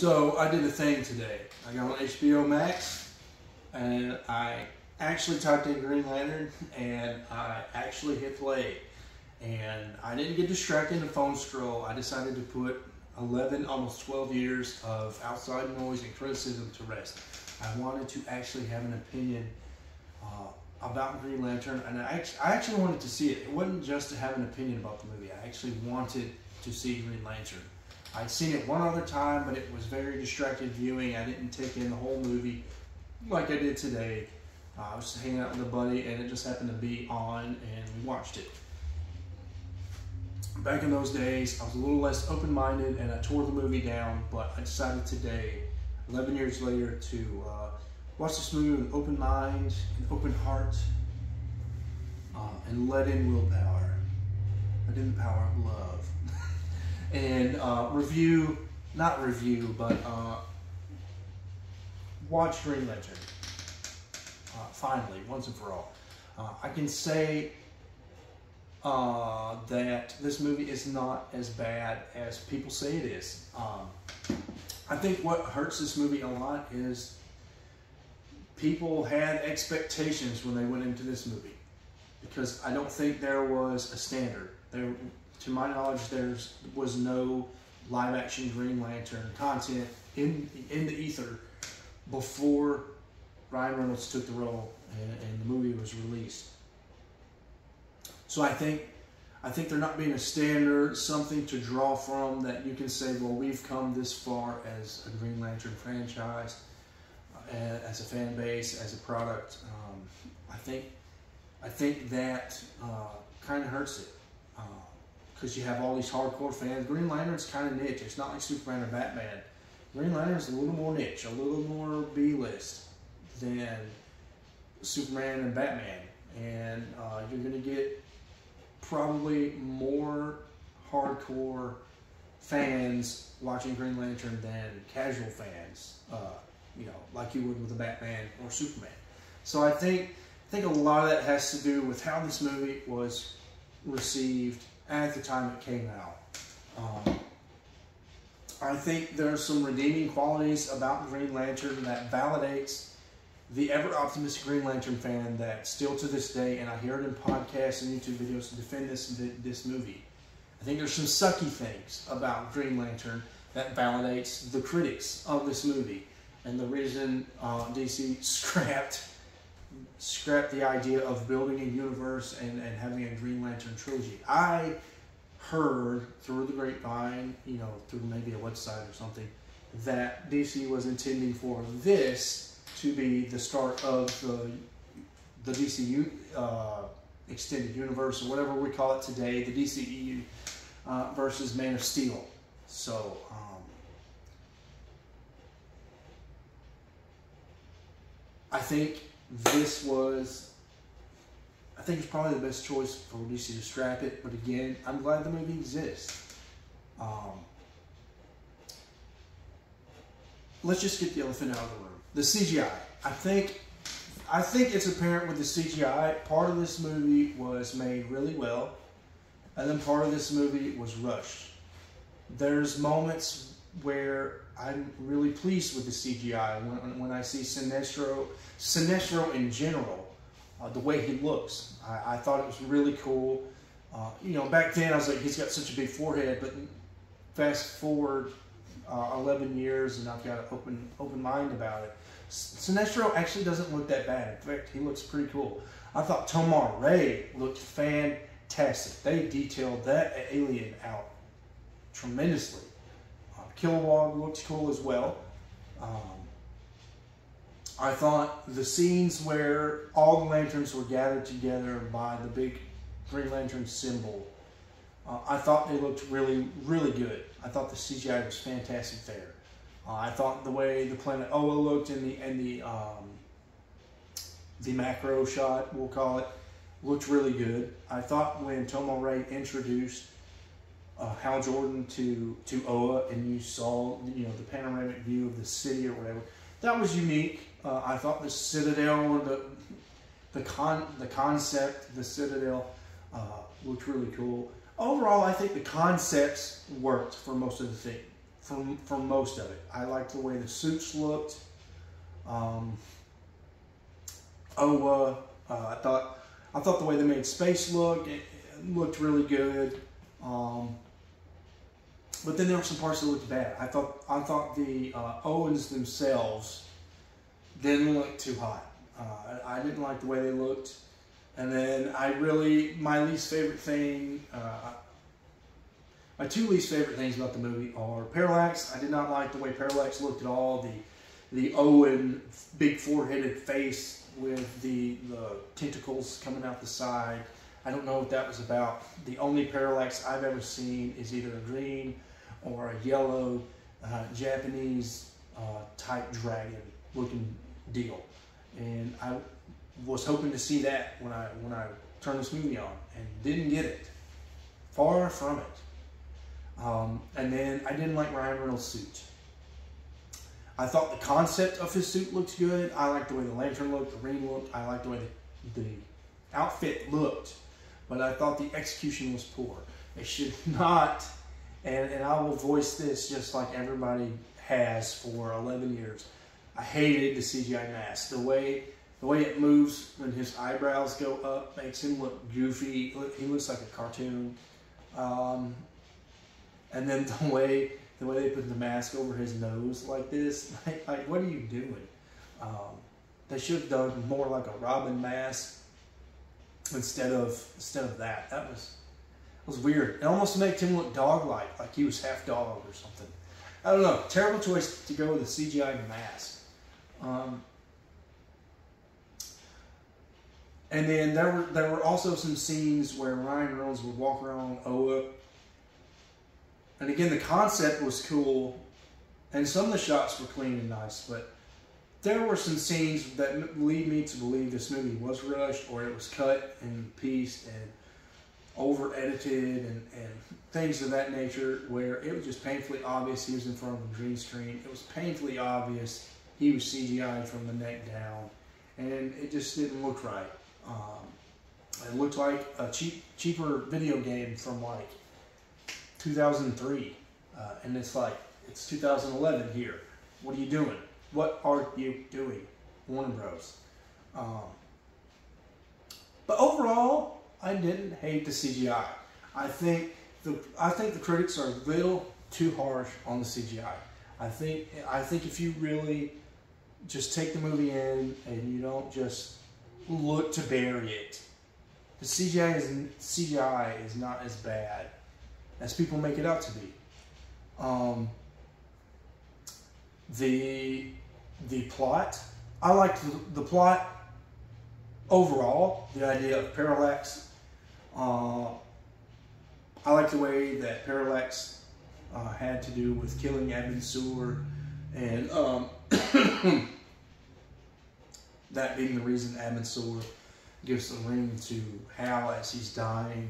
So I did a thing today. I got on HBO Max and I actually typed in Green Lantern and I actually hit play. And I didn't get distracted in the phone scroll. I decided to put 11, almost 12 years of outside noise and criticism to rest. I wanted to actually have an opinion about Green Lantern, and I actually wanted to see it. It wasn't just to have an opinion about the movie. I actually wanted to see Green Lantern. I'd seen it one other time, but it was very distracted viewing. I didn't take in the whole movie like I did today. I was just hanging out with a buddy, and it just happened to be on, and we watched it. Back in those days, I was a little less open-minded, and I tore the movie down, but I decided today, 11 years later, to watch this movie with an open mind, an open heart, and let in willpower. Let in the power of love. And watch Green Lantern. Finally, once and for all. I can say that this movie is not as bad as people say it is. I think what hurts this movie a lot is people had expectations when they went into this movie, because I don't think there was a standard. To my knowledge, there was no live-action Green Lantern content in the ether before Ryan Reynolds took the role and the movie was released. So I think there not being a standard, something to draw from that you can say, well, we've come this far as a Green Lantern franchise, as a fan base, as a product. I think that kind of hurts it, because you have all these hardcore fans. Green Lantern's kind of niche. It's not like Superman or Batman. Green Lantern's a little more niche, a little more B-list than Superman and Batman, and you're going to get probably more hardcore fans watching Green Lantern than casual fans, like you would with a Batman or Superman. So I think a lot of that has to do with how this movie was received at the time it came out. I think there's some redeeming qualities about Green Lantern that validates the ever-optimistic Green Lantern fan that still to this day, and I hear it in podcasts and YouTube videos to defend this movie. I think there's some sucky things about Green Lantern that validates the critics of this movie, and the reason DC scrapped the idea of building a universe and having a Green Lantern trilogy. I heard through the grapevine, through maybe a website or something, that DC was intending for this to be the start of the DCU extended universe, or whatever we call it today, the DCEU versus Man of Steel. So I think it's probably the best choice for DC to scrap it. But again, I'm glad the movie exists. Let's just get the elephant out of the room. The CGI. I think it's apparent with the CGI, part of this movie was made really well, and then part of this movie was rushed. There's moments where I'm really pleased with the CGI when I see Sinestro in general, the way he looks. I thought it was really cool. Back then I was like, he's got such a big forehead, but fast forward 11 years and I've got an open mind about it. Sinestro actually doesn't look that bad. In fact, he looks pretty cool. I thought Tomar Ray looked fantastic. They detailed that alien out tremendously. Kilowog looked cool as well. I thought the scenes where all the lanterns were gathered together by the big Green Lantern symbol, I thought they looked really, really good. I thought the CGI was fantastic there. I thought the way the planet Oa looked in the macro shot, we'll call it, looked really good. I thought when Tomar Ray introduced Hal Jordan to Oa, and you saw the panoramic view of the city or whatever, that was unique. I thought the Citadel, or the concept, the Citadel, looked really cool. Overall, I think the concepts worked for most of the for most of it. I liked the way the suits looked. I thought the way they made space look, it looked really good. But then there were some parts that looked bad. I thought the Owens themselves didn't look too hot. I didn't like the way they looked. And then my least favorite thing, my two least favorite things about the movie are Parallax. I did not like the way Parallax looked at all. The Owen big four-headed face with the tentacles coming out the side. I don't know what that was about. The only Parallax I've ever seen is either a green or a yellow Japanese type dragon looking deal. And I was hoping to see that when I turned this movie on, and didn't get it. Far from it. And then I didn't like Ryan Reynolds' suit. I thought the concept of his suit looked good. I liked the way the lantern looked, the ring looked. I liked the way the outfit looked. But I thought the execution was poor. It should not, and I will voice this just like everybody has for 11 years. I hated the CGI mask. The way it moves when his eyebrows go up makes him look goofy. He looks like a cartoon. And then the way they put the mask over his nose like this, like what are you doing? They should have done more like a Robin mask instead of that. That was weird. It almost made him look dog-like, like he was half dog or something. I don't know. Terrible choice to go with a CGI mask. And then there were also some scenes where Ryan Reynolds would walk around Oa. And again, the concept was cool, and some of the shots were clean and nice, but there were some scenes that lead me to believe this movie was rushed, or it was cut and pieced and over-edited and things of that nature, where it was just painfully obvious he was in front of a green screen. It was painfully obvious he was CGI'd from the neck down, and it just didn't look right. It looked like a cheaper video game from like 2003, and it's like, it's 2011 here. What are you doing? What are you doing, Warner Bros? But overall, I didn't hate the CGI. I think the critics are a little too harsh on the CGI. I think if you really just take the movie in and you don't just look to bury it, the CGI is not as bad as people make it out to be. The plot, I liked the plot overall. The idea of Parallax. I like the way that Parallax had to do with killing Edmund Seward, and that being the reason Edmund Seward gives the ring to Hal as he's dying.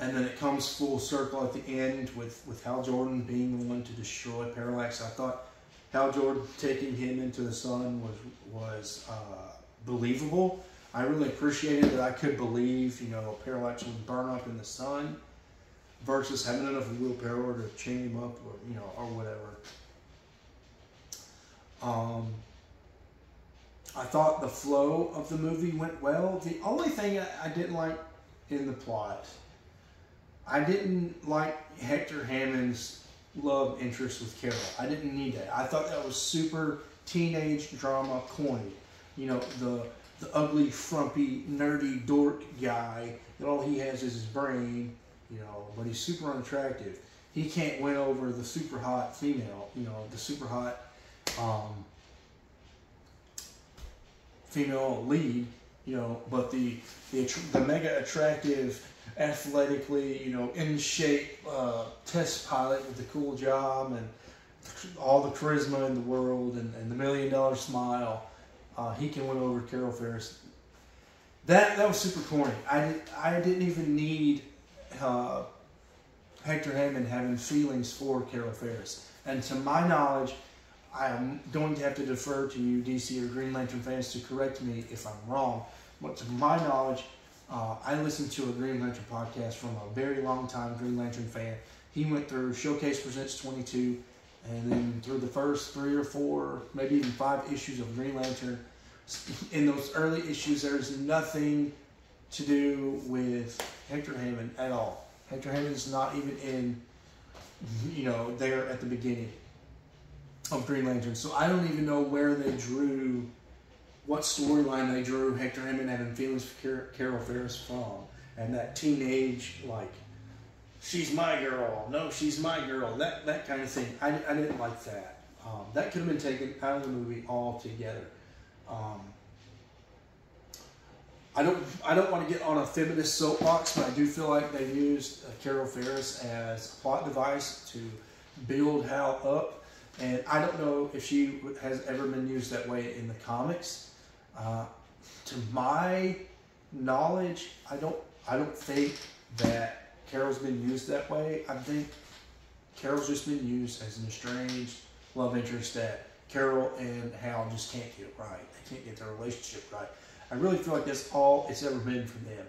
And then it comes full circle at the end with Hal Jordan being the one to destroy Parallax. I thought Hal Jordan taking him into the sun was believable. I really appreciated that I could believe, Parallax would burn up in the sun versus having enough willpower to chain him up, or whatever. I thought the flow of the movie went well. The only thing I didn't like in the plot, I didn't like Hector Hammond's love interest with Carol. I didn't need that. I thought that was super teenage drama corny. The ugly, frumpy, nerdy, dork guy that all he has is his brain, but he's super unattractive. He can't win over the super hot female, the super hot female lead, but the mega attractive, athletically, in shape test pilot with the cool job and all the charisma in the world and the $1 million smile, he can win over Carol Ferris. That was super corny. I didn't even need Hector Hammond having feelings for Carol Ferris. And to my knowledge, I'm going to have to defer to you, DC or Green Lantern fans, to correct me if I'm wrong. But to my knowledge, I listened to a Green Lantern podcast from a very long time Green Lantern fan. He went through Showcase Presents 22. And then through the first 3 or 4, maybe even 5 issues of Green Lantern, in those early issues, there's nothing to do with Hector Hammond at all. Hector Hammond is not even in, there at the beginning of Green Lantern. So I don't even know where they drew, what storyline they drew Hector Hammond having feelings for Carol Ferris from. And that teenage, like, she's my girl, no, she's my girl, that kind of thing. I didn't like that. That could have been taken out of the movie altogether. I don't want to get on a feminist soapbox, but I do feel like they used Carol Ferris as a plot device to build Hal up, and I don't know if she has ever been used that way in the comics. To my knowledge, I don't think that Carol's been used that way. I think Carol's just been used as an estranged love interest that Carol and Hal just can't get right. They can't get their relationship right. I really feel like that's all it's ever been for them.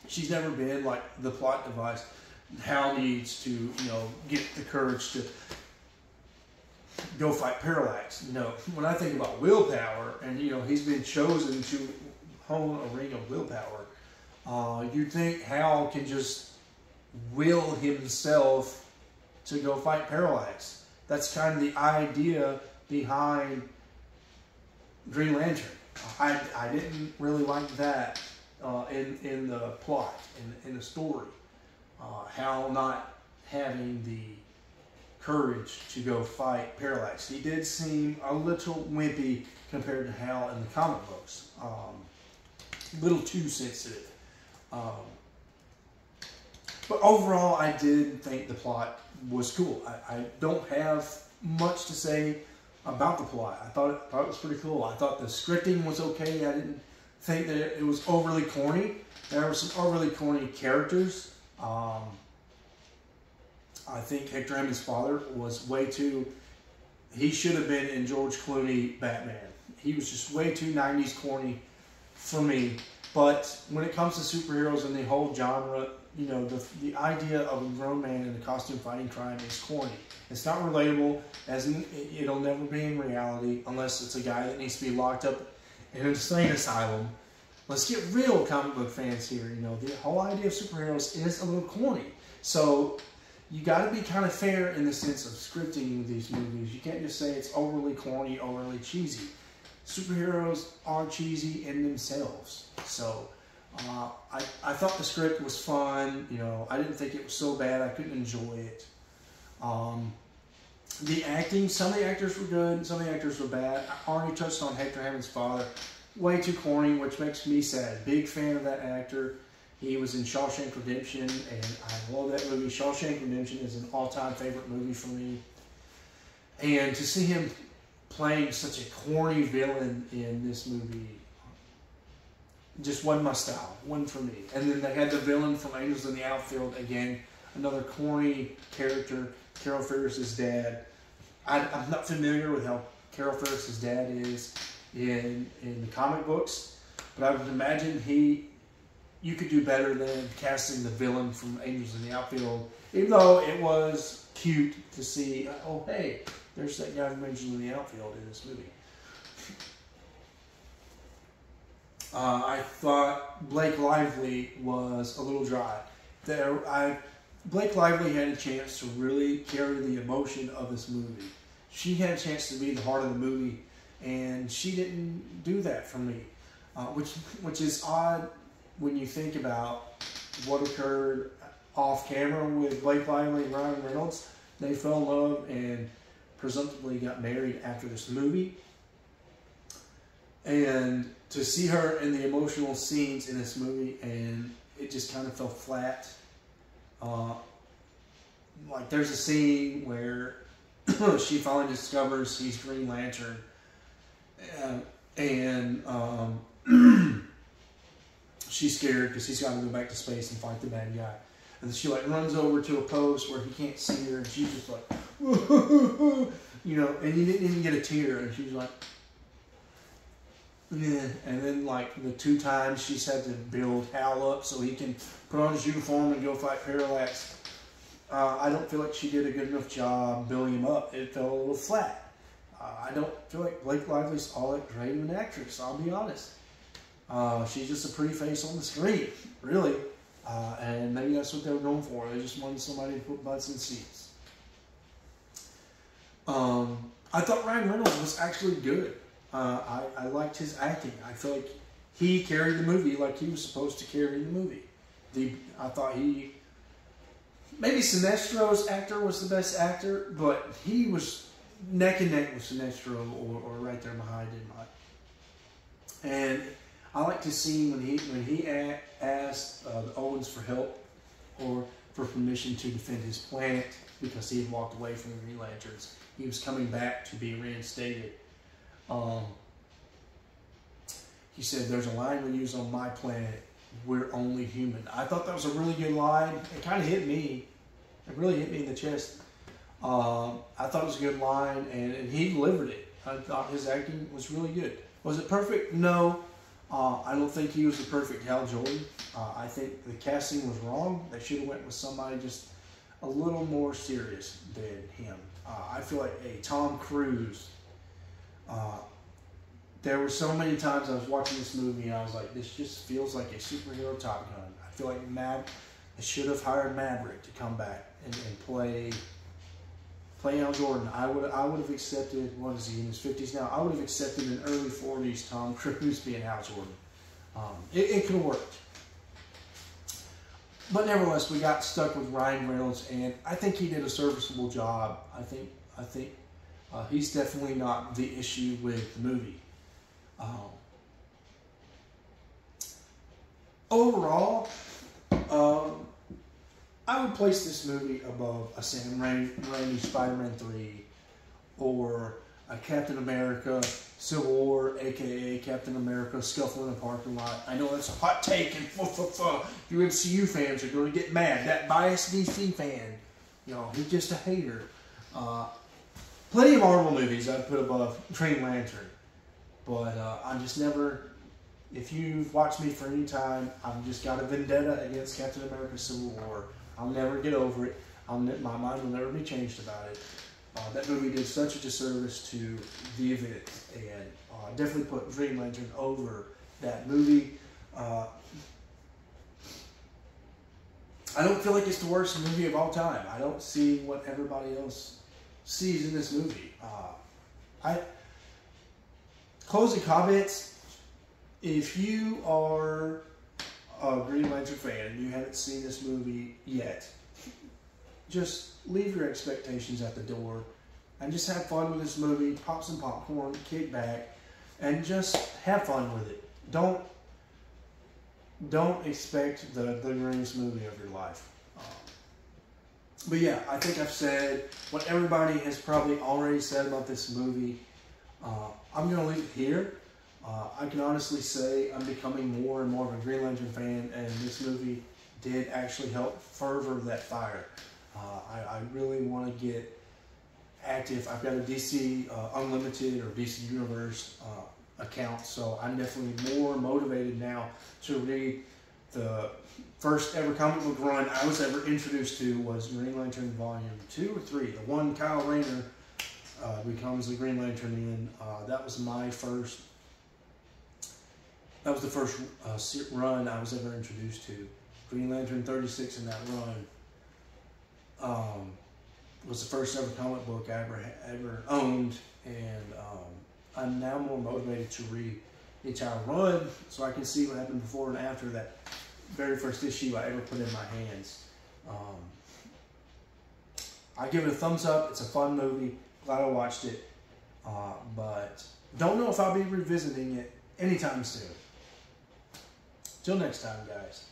She's never been like the plot device. Hal needs to, get the courage to go fight Parallax. When I think about willpower, and he's been chosen to hone a ring of willpower, you think Hal can just will himself to go fight Parallax. That's kind of the idea behind Green Lantern. I didn't really like that in the plot, in the story. Hal not having the courage to go fight Parallax. He did seem a little wimpy compared to Hal in the comic books. A little too sensitive. But overall, I did think the plot was cool. I don't have much to say about the plot. I thought it was pretty cool. I thought the scripting was okay. I didn't think that it was overly corny. There were some overly corny characters. I think Hector Hammond's father was way too... He should have been in George Clooney Batman. He was just way too 90s corny for me. But when it comes to superheroes and the whole genre, the idea of a grown man in a costume fighting crime is corny. It's not relatable, as it'll never be in reality unless it's a guy that needs to be locked up in an insane asylum. Let's get real, comic book fans here. The whole idea of superheroes is a little corny. So you got to be kind of fair in the sense of scripting these movies. You can't just say it's overly corny, overly cheesy. Superheroes are cheesy in themselves. So I thought the script was fun. I didn't think it was so bad I couldn't enjoy it. The acting, some of the actors were good, some of the actors were bad. I already touched on Hector Hammond's father. Way too corny, which makes me sad. Big fan of that actor. He was in Shawshank Redemption, and I love that movie. Shawshank Redemption is an all-time favorite movie for me. And to see him playing such a corny villain in this movie just wasn't my style. Wasn't for me. And then they had the villain from Angels in the Outfield. Again, another corny character. Carol Ferris's dad. I'm not familiar with how Carol Ferris's dad is in the comic books, but I would imagine you could do better than casting the villain from Angels in the Outfield, even though it was cute to see, oh hey, there's that guy from Angels in the Outfield in this movie. I thought Blake Lively was a little dry. Blake Lively had a chance to really carry the emotion of this movie. She had a chance to be the heart of the movie, and she didn't do that for me, which is odd when you think about what occurred off camera with Blake Lively and Ryan Reynolds. They fell in love and presumptively got married after this movie. And to see her in the emotional scenes in this movie, and it just kind of fell flat. Like there's a scene where she finally discovers he's Green Lantern, and she's scared because he's got to go back to space and fight the bad guy. And she runs over to a post where he can't see her, and she's just like, and he didn't even get a tear, and she's like, yeah. And then the 2 times she's had to build Hal up so he can put on his uniform and go fight Parallax. I don't feel like she did a good enough job building him up. It fell a little flat. I don't feel like Blake Lively's all that great of an actress, I'll be honest. She's just a pretty face on the screen, really. And maybe that's what they were going for. They just wanted somebody to put butts in seats. I thought Ryan Reynolds was actually good. I liked his acting. I feel like he carried the movie like he was supposed to carry the movie. I thought maybe Sinestro's actor was the best actor, but he was neck and neck with Sinestro or right there behind him. And I like to see when he asked the Owens for help or for permission to defend his planet because he had walked away from the Green Lanterns. He was coming back to be reinstated. He said, "There's a line we use on my planet. We're only human." I thought that was a really good line. It kind of hit me. It really hit me in the chest. I thought it was a good line, and he delivered it. I thought his acting was really good. Was it perfect? No. I don't think he was the perfect Hal Jordan. I think the casting was wrong. They should have went with somebody just a little more serious than him. I feel like a Tom Cruise. There were so many times I was watching this movie and I was like, this just feels like a superhero Top Gun. I feel like they should have hired Maverick to come back and play Hal Jordan. I would have accepted, what is he, in his 50s now? I would have accepted an early 40s Tom Cruise being Hal Jordan. It could have worked. But nevertheless, we got stuck with Ryan Reynolds, and I think he did a serviceable job. I think he's definitely not the issue with the movie. Overall, I would place this movie above a Sam Raimi Spider-Man 3 or a Captain America Civil War, aka Captain America Scuffle in a Parking Lot. I know that's a hot take, and you MCU fans are going to get mad. That biased DC fan, he's just a hater. Plenty of Marvel movies I'd put above Green Lantern, but I'm just never. If you've watched me for any time, I've just got a vendetta against Captain America Civil War. I'll never get over it. My mind will never be changed about it. That movie did such a disservice to the event, and definitely put Green Lantern over that movie. I don't feel like it's the worst movie of all time. I don't see what everybody else sees in this movie. Closing comments. If you are a Green Lantern fan and you haven't seen this movie yet, just leave your expectations at the door and just have fun with this movie. Pop some popcorn, kick back, and just have fun with it. Don't expect the greatest movie of your life. But yeah, I think I've said what everybody has probably already said about this movie. I'm going to leave it here. I can honestly say I'm becoming more and more of a Green Lantern fan, and this movie did actually help further that fire. I really want to get active. I've got a DC Unlimited or DC Universe account, so I'm definitely more motivated now to read. The first ever comic book run I was ever introduced to was Green Lantern Volume 2 or 3. The one Kyle Rayner becomes the Green Lantern in. That was my first. That was the first run I was ever introduced to. Green Lantern 36 in that run was the first ever comic book I ever owned, and I'm now more motivated to read the entire run so I can see what happened before and after that very first issue I ever put in my hands. I give it a thumbs up. It's a fun movie. Glad I watched it, but don't know if I'll be revisiting it anytime soon. Till next time, guys.